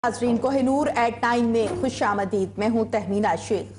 नाजरीन कोहिनूर एट 9 में खुश आमदीद। मैं हूँ तहमीना शेख।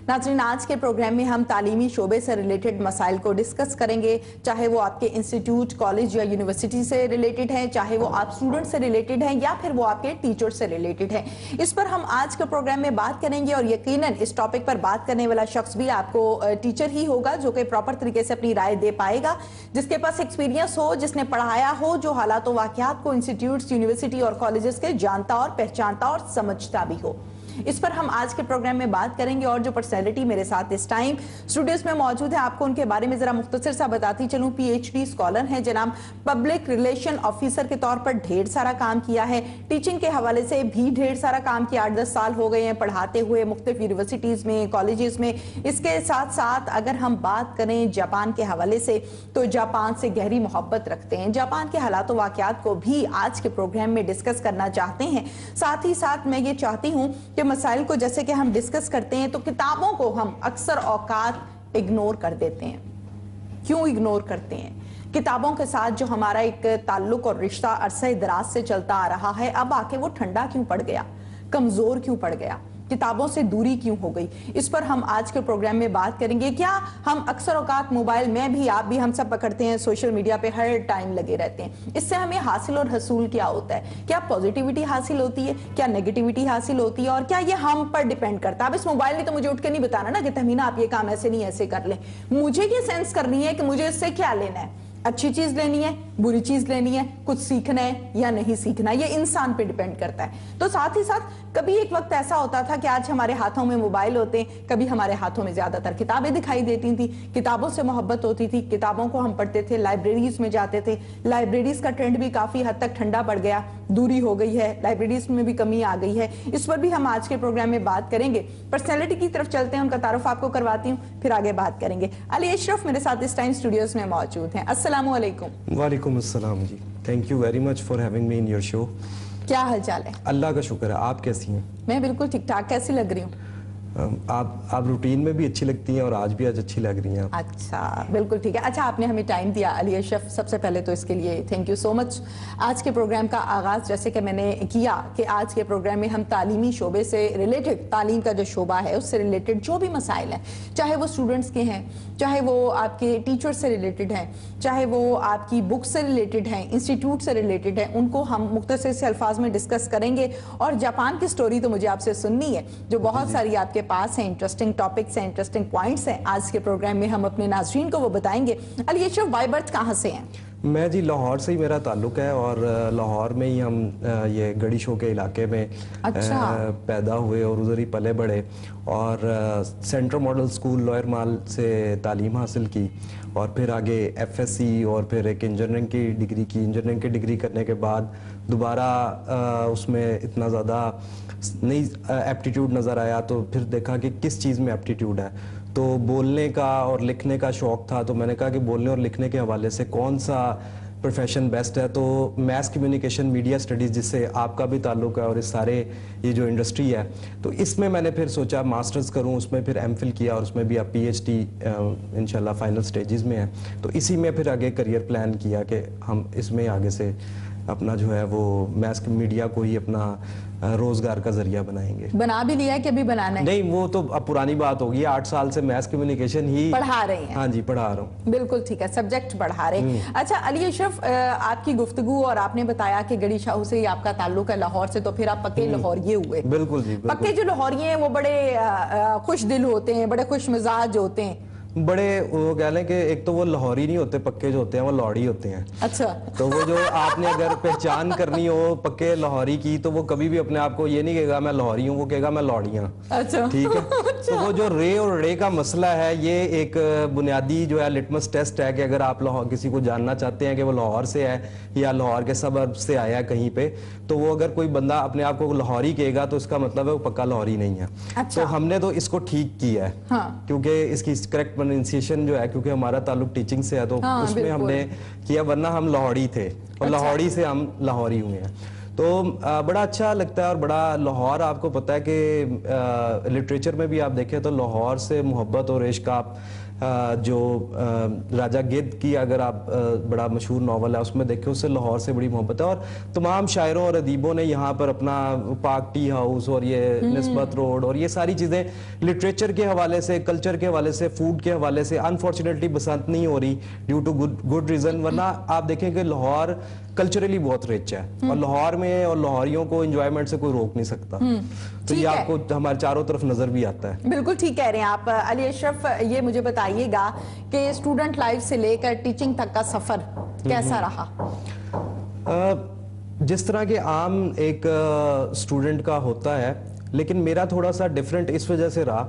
नाजरीन, आज के प्रोग्राम में हम तालीमी शोबे से रिलेटेड मसाइल को डिस्कस करेंगे, चाहे वो आपके इंस्टीट्यूट, कॉलेज या यूनिवर्सिटी से रिलेटेड हैं, चाहे वो आप स्टूडेंट से रिलेटेड हैं या फिर वो आपके टीचर से रिलेटेड हैं। इस पर हम आज के प्रोग्राम में बात करेंगे और यकीनन इस टॉपिक पर बात करने वाला शख्स भी आपको टीचर ही होगा, जो कि प्रॉपर तरीके से अपनी राय दे पाएगा, जिसके पास एक्सपीरियंस हो, जिसने पढ़ाया हो, जो हालात व वाक़यात को इंस्टीट्यूट्स, यूनिवर्सिटी और कॉलेजेस के जानता और पहचानता और समझता भी हो। इस पर हम आज के प्रोग्राम में बात करेंगे और जो पर्सनैलिटी मेरे साथ इस टाइम स्टूडियोज में मौजूद है, आपको उनके बारे में जरा मुख्तसर सा बताती चलूं। पीएचडी स्कॉलर हैं जनाब, पब्लिक रिलेशन ऑफिसर के तौर पर ढेर सारा काम किया है, टीचिंग के हवाले से भी ढेर सारा काम किया। 8-10 साल हो गए हैं पढ़ाते हुए मुख्तलिफ यूनिवर्सिटीज में, कॉलेजेस में। इसके साथ साथ अगर हम बात करें जापान के हवाले से, तो जापान से गहरी मोहब्बत रखते हैं। जापान के हालात व वाक़यात को भी आज के प्रोग्राम में डिस्कस करना चाहते हैं। साथ ही साथ मैं ये चाहती हूँ कि मसाइल को जैसे कि हम डिस्कस करते हैं तो किताबों को हम अक्सर औकात इग्नोर कर देते हैं। क्यों इग्नोर करते हैं? किताबों के साथ जो हमारा एक ताल्लुक और रिश्ता अरसे दराज से चलता आ रहा है, अब आके वो ठंडा क्यों पड़ गया, कमजोर क्यों पड़ गया, किताबों से दूरी क्यों हो गई? इस पर हम आज के प्रोग्राम में बात करेंगे। क्या हम अक्सर औकात मोबाइल में भी, आप भी, हम सब पकड़ते हैं, सोशल मीडिया पे हर टाइम लगे रहते हैं। इससे हमें हासिल और हसूल क्या होता है? क्या पॉजिटिविटी हासिल होती है, क्या नेगेटिविटी हासिल होती है, और क्या ये हम पर डिपेंड करता है? अब इस मोबाइल ने तो मुझे उठ के नहीं बताना ना कि तहमीना आप ये काम ऐसे नहीं ऐसे कर लें। मुझे ये सेंस करनी है कि मुझे इससे क्या लेना है, अच्छी चीज लेनी है, बुरी चीज लेनी है, कुछ सीखना है या नहीं सीखना, ये इंसान पे डिपेंड करता है। तो साथ ही साथ कभी एक वक्त ऐसा होता था कि आज हमारे हाथों में मोबाइल होते, कभी हमारे हाथों में ज्यादातर किताबें दिखाई देती थी, किताबों से मोहब्बत होती थी, किताबों को हम पढ़ते थे, लाइब्रेरीज में जाते थे। लाइब्रेरीज का ट्रेंड भी काफी हद तक ठंडा पड़ गया, दूरी हो गई है, लाइब्रेरीज में भी कमी आ गई है। इस पर भी हम आज के प्रोग्राम में बात करेंगे। पर्सनैलिटी की तरफ चलते हैं, उनका तारुफ आपको करवाती हूँ, फिर आगे बात करेंगे। अली अशरफ मेरे साथ इस टाइम स्टूडियोज में मौजूद हैं। अस्सलामु अलैकुम। वालेकुम अस्सलाम जी, thank you very much for having me in your show. क्या हाल चाल है? अल्लाह का शुक्र है, आप कैसी हैं? मैं बिल्कुल ठीक ठाक। कैसी लग रही हूँ? आप रूटीन में भी अच्छी लगती हैं और आज भी अच्छी लग रही हैं। अच्छा, बिल्कुल ठीक है। अच्छा, आपने हमें टाइम दिया अली अशरफ, सबसे पहले तो इसके लिए थैंक यू सो मच। आज के प्रोग्राम का आगाज़ जैसे कि मैंने किया कि आज के प्रोग्राम में हम तालीमी शोबे से रिलेटेड, तालीम का जो शोबा है उससे रिलेटेड जो भी मसाइल हैं, चाहे वो स्टूडेंट्स के हैं, चाहे वो आपके टीचर से रिलेटेड हैं, चाहे वो आपकी बुक से रिलेटेड हैं, इंस्टीट्यूट से रिलेटेड हैं, उनको हम मुख्तसर से अल्फाज में डिस्कस करेंगे। और जापान की स्टोरी तो मुझे आपसे सुननी है, जो बहुत सारी आपके पास हैं, इंटरेस्टिंग टॉपिक्स हैं, इंटरेस्टिंग पॉइंट्स हैं। आज के प्रोग्राम में हम अपने नाज़रीन को वो बताएंगे। अली अशरफ, बाय बर्थ कहाँ से हैं? मैं जी लाहौर से ही मेरा ताल्लुक़ है और लाहौर में ही हम ये गढ़ी शो के इलाके में पैदा हुए और उधर ही पले बढ़े और सेंट्रल मॉडल स्कूल लॉयर माल से तालीम हासिल की और फिर आगे एफएससी और फिर एक इंजीनियरिंग की डिग्री की। इंजीनियरिंग की डिग्री करने के बाद दोबारा उसमें इतना ज़्यादा नहीं एप्टीट्यूड नज़र आया, तो फिर देखा कि किस चीज़ में एप्टीट्यूड है, तो बोलने का और लिखने का शौक़ था। तो मैंने कहा कि बोलने और लिखने के हवाले से कौन सा प्रोफेशन बेस्ट है, तो मैस कम्युनिकेशन मीडिया स्टडीज़, जिससे आपका भी ताल्लुक़ है और इस सारे ये जो इंडस्ट्री है, तो इसमें मैंने फिर सोचा मास्टर्स करूं, उसमें फिर एमफिल किया और उसमें भी अब पीएचडी इंशाल्लाह फाइनल स्टेजेस में है। तो इसी में फिर आगे करियर प्लान किया कि हम इसमें आगे से अपना जो है वो मैस मीडिया को ही अपना रोजगार का जरिया बनाएंगे। बना भी लिया है कि अभी बनाना है? नहीं, वो तो अब पुरानी बात होगी। 8 साल से मैस कम्युनिकेशन ही पढ़ा रही हैं? हाँ जी, पढ़ा रहा हूँ। बिल्कुल ठीक है, सब्जेक्ट पढ़ा रहे हैं। अच्छा अली अशरफ, आपकी गुफ्तगू और आपने बताया कि गढ़ी शाहू से ही आपका ताल्लुक है, लाहौर से, तो फिर आप पक्के लाहौरिये हुए? बिल्कुल जी, बिल्कुल। पक्के जो लाहौरिये हैं वो बड़े खुश दिल होते हैं, बड़े खुश मिजाज होते हैं, बड़े वो कह लें कि एक तो वो लाहौरी नहीं होते, पक्के जो होते हैं वो लौड़ी होते हैं। अच्छा। तो वो जो आपने अगर पहचान करनी हो पक्के लाहौरी की, तो वो कभी भी अपने आप को ये नहीं कहेगा मैं लाहौरी हूँ, वो कहेगा मैं लौड़ियाँ। अच्छा, ठीक है। अच्छा। तो वो जो रे और रे का मसला है, ये एक बुनियादी जो है लिटमस टेस्ट है कि अगर आप लाहौर किसी को जानना चाहते हैं कि वो लाहौर से है या लाहौर के सबअर्ब से आया है कहीं पे, तो वो अगर कोई बंदा अपने आप को लाहौरी कहेगा तो इसका मतलब है वो पक्का लाहौरी नहीं है। अच्छा। तो हमने तो इसको ठीक किया है। हाँ। क्योंकि इसकी करेक्ट प्रोनाउंसिएशन जो है, क्योंकि हमारा ताल्लुक टीचिंग से है, तो हाँ, उसमें हमने किया, वरना हम लाहौरी थे और लाहौरी से हम लाहौरी हुए हैं। तो बड़ा अच्छा लगता है और बड़ा लाहौर, आपको पता है कि लिटरेचर में भी आप देखें तो लाहौर से मोहब्बत और इश्क आप جو راجہ گدھ کی اگر آپ بڑا مشہور ناول ہے اس میں دیکھیں، اس سے لاہور سے بڑی محبت ہے، اور تمام شاعروں اور ادیبوں نے یہاں پر اپنا پاک ٹی ہاؤس اور یہ نسبت روڈ اور یہ ساری چیزیں لٹریچر کے حوالے سے، کلچر کے حوالے سے، فوڈ کے حوالے سے انفارچونیٹلی بسنت نہیں ہو رہی ڈیو ٹو گڈ ریزن، ورنہ آپ دیکھیں کہ لاہور کلچرلی بہت رچ ہے اور لاہور میں اور لاہوریوں کو انجوائمنٹ سے کوئی روک نہیں سکتا، تو یہ آپ کو ہمارے چاروں طرف نظر بھی آتا ہے۔ بالکل ٹھیک کہہ رہے ہیں آپ علی اشرف، یہ مجھے بتائیے گا کہ اسٹوڈنٹ لائف سے لے کر ٹیچنگ تک کا سفر کیسا رہا؟ جس طرح کہ عام ایک اسٹوڈنٹ کا ہوتا ہے، لیکن میرا تھوڑا سا ڈیفرنٹ اس وجہ سے رہا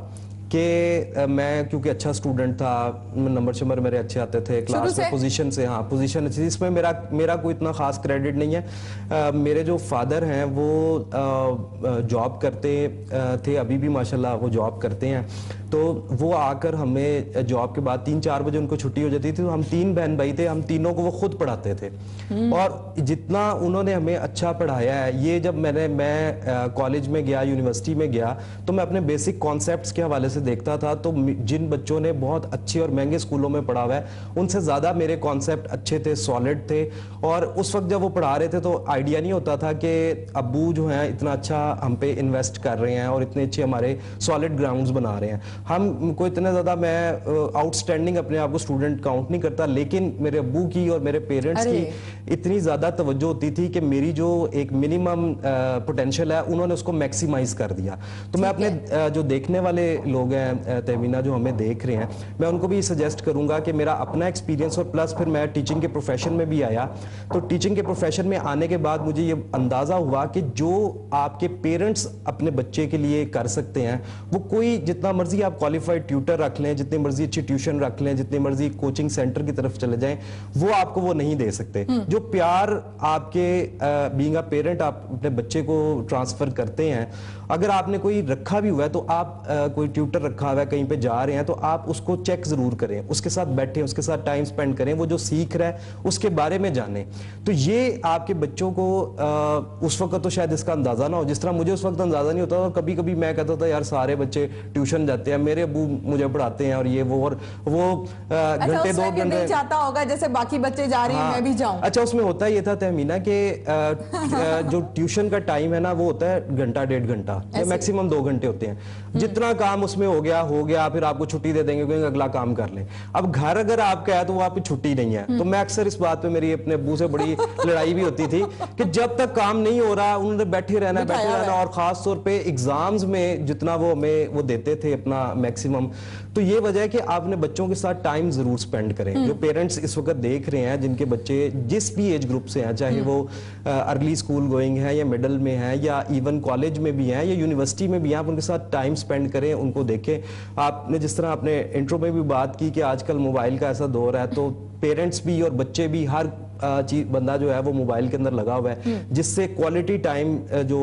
کہ میں کیونکہ اچھا اسٹوڈنٹ تھا، نمبر شمبر میرے اچھے آتے تھے کلاس میں، پوزیشن سے، ہاں پوزیشن اچھی، اس میں میرا کوئی اتنا خاص کریڈٹ نہیں ہے۔ میرے جو فادر ہیں وہ جاب کرتے تھے، ابھی بھی ماشاءاللہ وہ جاب کرتے ہیں، تو وہ آ کر ہمیں جاب کے بعد 3-4 بجے ان کو چھٹی ہو جاتی تھی، تو ہم 3 بہن بھائی تھے، ہم تینوں کو وہ خود پڑھاتے تھے، اور جتنا انہوں نے ہمیں اچھا پڑھایا ہے، یہ جب میں کالج میں گیا، یونیورسٹی میں گیا، تو میں اپنے بیسک کانسیپٹس کے حوالے سے دیکھتا تھا، تو جن بچوں نے بہت اچھے اور مہنگے اسکولوں میں پڑھا ہوا ہے ان سے زیادہ میرے کانسیپٹ اچھے تھے، سالڈ تھے، اور اس وقت جب وہ پڑھا رہے تھے تو آئیڈیا نہیں ہوتا تھا کہ ابو جو ہیں اتنا اچھا ہم پہ انویسٹ کر رہے ہیں اور اتنے اچھے ہمارے سالڈ گراؤنڈز بنا رہے ہیں۔ ہم کو اتنا زیادہ، میں آؤٹ اسٹینڈنگ اپنے آپ کو اسٹوڈنٹ کاؤنٹ نہیں کرتا، لیکن میرے ابو کی اور میرے پیرنٹس کی اتنی زیادہ توجہ ہوتی تھی کہ میری جو ایک منیمم پوٹینشیل ہے انہوں نے اس کو میکسیمائز کر دیا۔ تو میں اپنے جو دیکھنے والے لوگ ہیں تہمینہ جو ہمیں دیکھ رہے ہیں، میں ان کو بھی سجیسٹ کروں گا کہ میرا اپنا ایکسپیرینس، اور پلس پھر میں ٹیچنگ کے پروفیشن میں بھی آیا، تو ٹیچنگ کے پروفیشن میں آنے کے بعد مجھے یہ اندازہ ہوا کہ جو آپ کے پیرنٹس اپنے بچے کے لیے کر سکتے ہیں، وہ کوئی جتنا مرضی آپ کوالیفائڈ ٹیوٹر رکھ لیں، جتنی مرضی اچھی ٹیوشن رکھ لیں، جتنی مرضی کوچنگ سینٹر کی طرف چلے جائیں، وہ آپ کو وہ نہیں دے سکتے۔ جو پیار آپ کے بینگ اے پیرنٹ آپ اپنے بچے کو ٹرانسفر کرتے ہیں، اگر آپ نے کوئی رکھا بھی ہوا ہے، تو آپ کوئی ٹیوٹر رکھا ہوا ہے، کہیں پہ جا رہے ہیں، تو آپ اس کو چیک ضرور کریں، اس کے ساتھ بیٹھیں، اس کے ساتھ ٹائم سپینڈ کریں، وہ جو سیکھ رہا ہے اس کے بارے میں جانیں۔ تو یہ آپ کے بچوں کو اس وقت تو شاید اس کا اندازہ نہ ہو، جس طرح مجھے اس وقت اندازہ نہیں ہوتا تھا، کبھی کبھی میں کہتا تھا یار سارے بچے ٹیوشن جاتے ہیں، میرے ابو مجھے پڑھاتے ہیں، اور یہ وہ گھنٹے 2 گھنٹے چاہتا ہوگا جیسے باقی بچے جا رہے ہیں میں بھی جاؤں۔ اچھا، اس میں ہوتا یہ تھا تہمینہ کہ جو ٹیوشن کا ٹائم ہے نا، وہ ہوتا ہے گھنٹہ 1.5 گھنٹہ، میکسیمم 2 گھنٹے ہوتے ہیں، جتنا کام اس میں ہو گیا، پھر آپ کو چھٹی دے دیں گے کہ اگلا کام کر لیں۔ اب گھر اگر آپ کا ہے تو وہ آپ کی چھٹی نہیں ہے، تو میں اکثر اس بات پہ میری اپنے ابو سے بڑی لڑائی بھی ہوتی تھی کہ جب تک کام نہیں ہو رہا انہوں نے بیٹھے رہنا، اور خاص طور پہ ایگزامز میں جتنا وہ ہمیں وہ دیتے تھے اپنا میکسیمم۔ تو یہ وجہ ہے کہ آپ اپنے بچوں کے ساتھ ٹائم ضرور سپینڈ کریں۔ جو پیرنٹس اس وقت دیکھ رہے ہیں جن کے بچے جس بھی ایج گروپ سے ہیں، چاہے وہ ارلی اسکول گوئنگ ہے یا مڈل میں ہے یا ایون کالج میں بھی ہیں یا یونیورسٹی میں بھی ہیں، آپ ان کے ساتھ ٹائم سپینڈ کریں، ان کو دیکھیں۔ آپ نے جس طرح اپنے انٹرو میں بھی بات کی کہ آج کل موبائل کا ایسا دور ہے، تو پیرنٹس بھی اور بچے بھی، ہر چیز بندہ جو ہے وہ موبائل کے اندر لگا ہوا ہے، جس سے کوالٹی ٹائم جو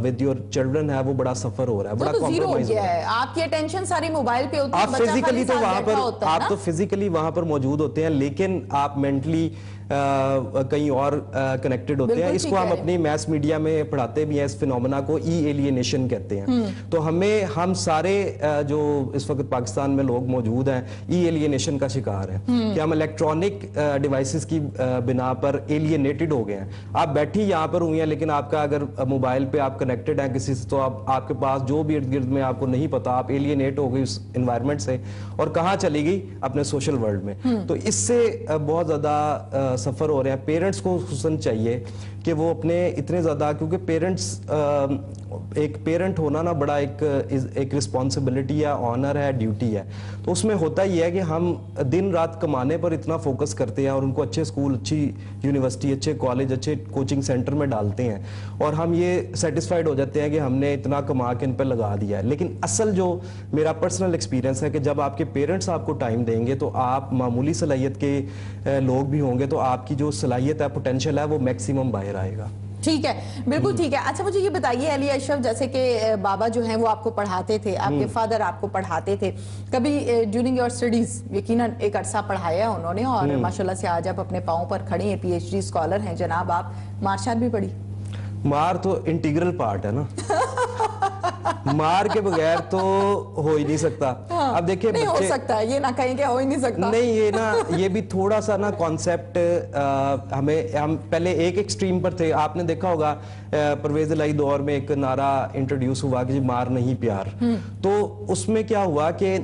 ود یور چلڈرن ہے وہ بڑا سفر ہو رہا ہے، بڑا کمپرومائز ہو رہا ہے۔ آپ کی اٹینشن ساری موبائل پہ ہوتی ہے، آپ فزیکلی تو وہاں پر، آپ تو فزیکلی وہاں پر موجود ہوتے ہیں، لیکن آپ مینٹلی کہیں اور کنیکٹڈ ہوتے ہیں۔ اس کو ہم اپنی میس میڈیا میں پڑھاتے بھی ہیں، اس فینومنا کو ای ایلینیشن کہتے ہیں۔ تو ہم سارے جو اس وقت پاکستان میں لوگ موجود ہیں ای ایلینیشن کا شکار ہیں، کہ ہم الیکٹرانک ڈیوائسز کی بنا پر ایلینیٹڈ ہو گئے ہیں۔ آپ بیٹھی یہاں پر ہوئی ہیں، لیکن آپ کا اگر موبائل پہ آپ کنیکٹڈ ہیں کسی سے، تو آپ کے پاس جو بھی ارد گرد میں آپ کو نہیں پتا، آپ ایلینیٹ ہو گئی اس انوائرمنٹ سے، اور کہاں چلی گئی؟ اپنے سوشل ورلڈ میں۔ تو اس سے بہت زیادہ سفر ہو رہے ہیں۔ پیرنٹس کو خصوصاً چاہیے کہ وہ اپنے اتنے زیادہ، کیونکہ پیرنٹس ایک پیرنٹ ہونا نا بڑا ایک رسپانسبلٹی ہے، آنر ہے، ڈیوٹی ہے۔ تو اس میں ہوتا یہ ہے کہ ہم دن رات کمانے پر اتنا فوکس کرتے ہیں، اور ان کو اچھے اسکول، اچھی یونیورسٹی، اچھے کالج، اچھے کوچنگ سینٹر میں ڈالتے ہیں، اور ہم یہ سیٹسفائیڈ ہو جاتے ہیں کہ ہم نے اتنا کما کے ان پہ لگا دیا ہے۔ لیکن اصل جو میرا پرسنل ایکسپیرینس ہے کہ جب آپ کے پیرنٹس آپ کو ٹائم دیں گے تو آپ معمولی صلاحیت کے لوگ بھی ہوں گے، تو آپ کی جو صلاحیت ہے، پوٹینشیل ہے، وہ میکسیمم باہر آئے گا۔ ٹھیک ہے، بالکل ٹھیک ہے۔ اچھا مجھے یہ بتائیے علی اشرف، جیسے کہ بابا جو ہیں وہ آپ کو پڑھاتے تھے، آپ کے فادر آپ کو پڑھاتے تھے، کبھی ڈیورنگ یور اسٹڈیز یقیناً ایک عرصہ پڑھایا انہوں نے، اور ماشاءاللہ سے آج آپ اپنے پاؤں پر کھڑے ہیں، پی ایچ ڈی اسکالر ہیں جناب آپ، مارشال بھی پڑھی؟ مار تو انٹیگرل پارٹ ہے نا، मार के बगैर तो हो ही नहीं सकता। अब देखिए नहीं हो सकता है, ये ना कहें कि हो ही नहीं सकता। नहीं, ये ना ये भी थोड़ा सा ना कॉन्सेप्ट हम पहले एक एक्सट्रीम पर थे। आपने देखा होगा परवेज इलाही दौर में एक नारा इंट्रोड्यूस हुआ कि मार नहीं प्यार। तो उसमें क्या हुआ कि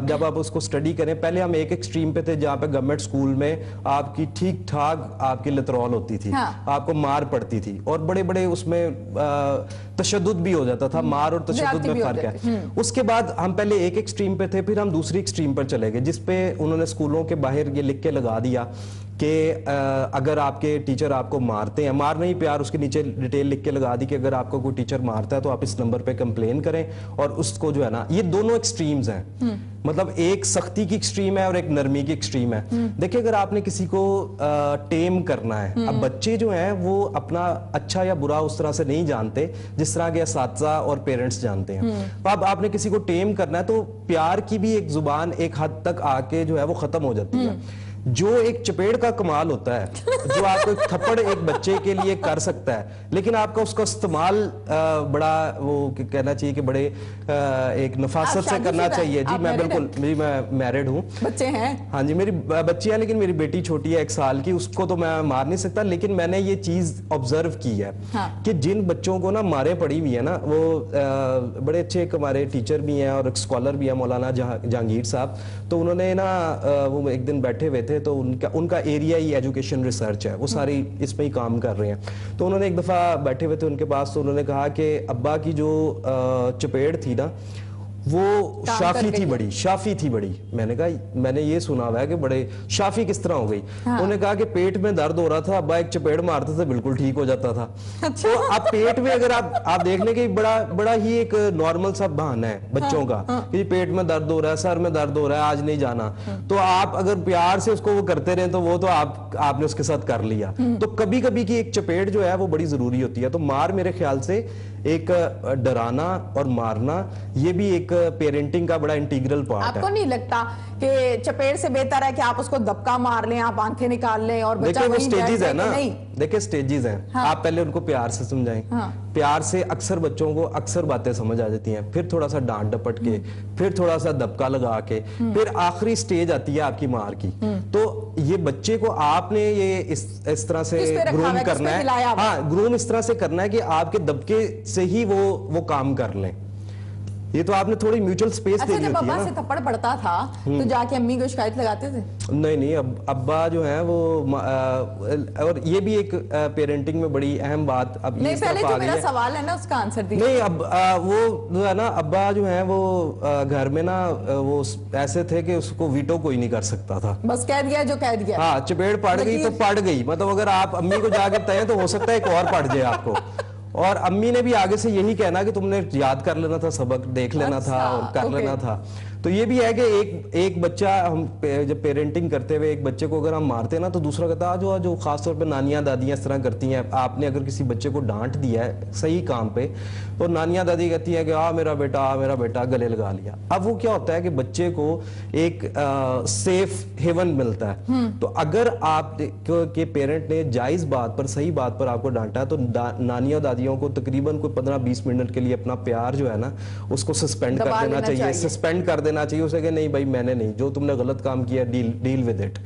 जब आप उसको स्टडी करें, पहले हम एक एक्सट्रीम पे थे जहाँ पे गवर्नमेंट स्कूल में आपकी ठीक ठाक आपकी लितरॉल होती थी, आपको मार पड़ती थी और बड़े बड़े उसमें तशद्दुद भी हो जाता था। मार और तशद्दुद में फर्क है। उसके बाद हम पहले एक एक्सट्रीम पे थे, फिर हम दूसरी एक्सट्रीम पर चले गए जिसपे उन्होंने स्कूलों के बाहर ये लिख के लगा दिया कि अगर आपके टीचर आपको मारते हैं, मार नहीं प्यार, उसके नीचे डिटेल लिख के लगा दी कि अगर आपको कोई टीचर मारता है तो आप इस नंबर पे कंप्लेन करें। और उसको जो है ना, ये दोनों एक्सट्रीम्स हैं, मतलब एक सख्ती की एक्सट्रीम है और एक नरमी की एक्सट्रीम है। देखिए, अगर आपने किसी को टेम करना है, अब बच्चे जो हैं वो अपना अच्छा या बुरा उस तरह से नहीं जानते जिस तरह के असातिज़ा और पेरेंट्स जानते हैं। तो अब आपने किसी को टेम करना है तो प्यार की भी एक जुबान एक हद तक आके जो है वो खत्म हो जाती है। जो एक चपेड़ का कमाल होता है, जो आपको एक थप्पड़ एक बच्चे के लिए कर सकता है, लेकिन आपका उसका इस्तेमाल बड़ा वो कहना चाहिए कि बड़े एक नफासत से करना चाहिए। जी मैं बिल्कुल, मैं मैरिड हूँ, बच्चे हैं। हाँ जी, मेरी बच्ची है, लेकिन मेरी बेटी छोटी है 1 साल की, उसको तो मैं मार नहीं सकता। लेकिन मैंने ये चीज ऑब्जर्व की है कि जिन बच्चों को ना मारे पड़ी हुई है ना, वो बड़े अच्छे एक हमारे टीचर भी हैं और एक स्कॉलर भी है, मौलाना जहांगीर साहब। तो उन्होंने ना वो एक दिन बैठे हुए थे, तो उनका एरिया ही एजुकेशन रिसर्च है, वो सारी इसमें ही काम कर रहे हैं। तो उन्होंने एक दफा बैठे हुए थे उनके पास, तो उन्होंने कहा कि अब्बा की जो चपेड़ थी ना वो शाफी थी बड़ी, शाफी थी बड़ी। मैंने कहा मैंने ये सुना हुआ है कि बड़े शाफी किस तरह हो गई। उन्होंने कहा कि पेट में दर्द हो रहा था, अब्बा एक चपेड़ मारते थे बिल्कुल ठीक हो जाता था। अच्छा। तो अब पेट में अगर आप देख लें कि बड़ा ही एक नॉर्मल सा बहाना है बच्चों का कि पेट में दर्द हो रहा है, सर में दर्द हो रहा है, आज नहीं जाना। तो आप अगर प्यार से उसको वो करते रहे तो वो तो आपने उसके साथ कर लिया। तो कभी कभी की एक चपेड़ जो है वो बड़ी जरूरी होती है। तो मार मेरे ख्याल से एक डराना और मारना, ये भी एक पेरेंटिंग का बड़ा इंटीग्रल पार्ट है। आपको नहीं लगता कि चपेड़ से बेहतर है कि आप उसको दबका मार लें, आप आंखें निकाल लें और बच्चा देखिए वो वहीं बैठ स्टेजेस है जाए ना, नहीं? देखिए स्टेजेस हैं। आप पहले उनको प्यार से समझाएं। प्यार से अक्सर बच्चों को अक्सर बातें समझ आ जाती हैं, फिर थोड़ा सा डांट डपट के, फिर थोड़ा सा दबका लगा के, फिर आखिरी स्टेज आती है आपकी मार की। तो ये बच्चे को आपने ये इस तरह से ग्रूम करना है। हाँ, ग्रूम इस तरह से करना है कि आपके दबके से ही वो काम कर लें। ये तो आपने थोड़ी म्यूचुअल स्पेस दे दी होती है ना। अब्बा से थप्पड़ पड़ता था तो जाके अम्मी को शिकायत लगाते थे? नहीं, अब अब्बा जो है वो और ये भी एक पेरेंटिंग में बड़ी अहम बात अब नहीं, पहले जो मेरा सवाल है ना उसका आंसर दीजिए। नहीं, अब वो जो है ना, अब्बा जो है वो घर में ना वो ऐसे थे कि उसको वीटो कोई नहीं कर सकता था। बस कह दिया जो कह दिया। हाँ, चपेड़ पड़ गई तो पड़ गई, मतलब अगर आप अम्मी को जाके बताएं तो हो सकता है एक और पड़ जाए आपको। और अम्मी ने भी आगे से यही कहना कि तुमने याद कर लेना था, सबक देख लेना था और कर लेना था। तो ये भी है कि एक बच्चा, हम जब पेरेंटिंग करते हुए एक बच्चे को अगर हम मारते हैं ना, तो दूसरा कहता है जो खासतौर पे नानियां दादियां इस तरह करती हैं। आपने अगर किसी बच्चे को डांट दिया है सही काम पे, तो नानियां दादी कहती है कि मेरा बेटा गले लगा लिया। अब वो क्या होता है कि बच्चे को एक सेफ हेवन मिलता है। तो अगर आप के पेरेंट ने जायज बात पर, सही बात पर आपको डांटा है, तो नानियों दादियों को तकरीबन कोई 15-20 मिनट के लिए अपना प्यार जो है ना उसको सस्पेंड कर देना चाहिए, सस्पेंड कर देना चाहिए उसे कि नहीं भाई मैंने नहीं, जो तुमने गलत काम किया डील विद इट।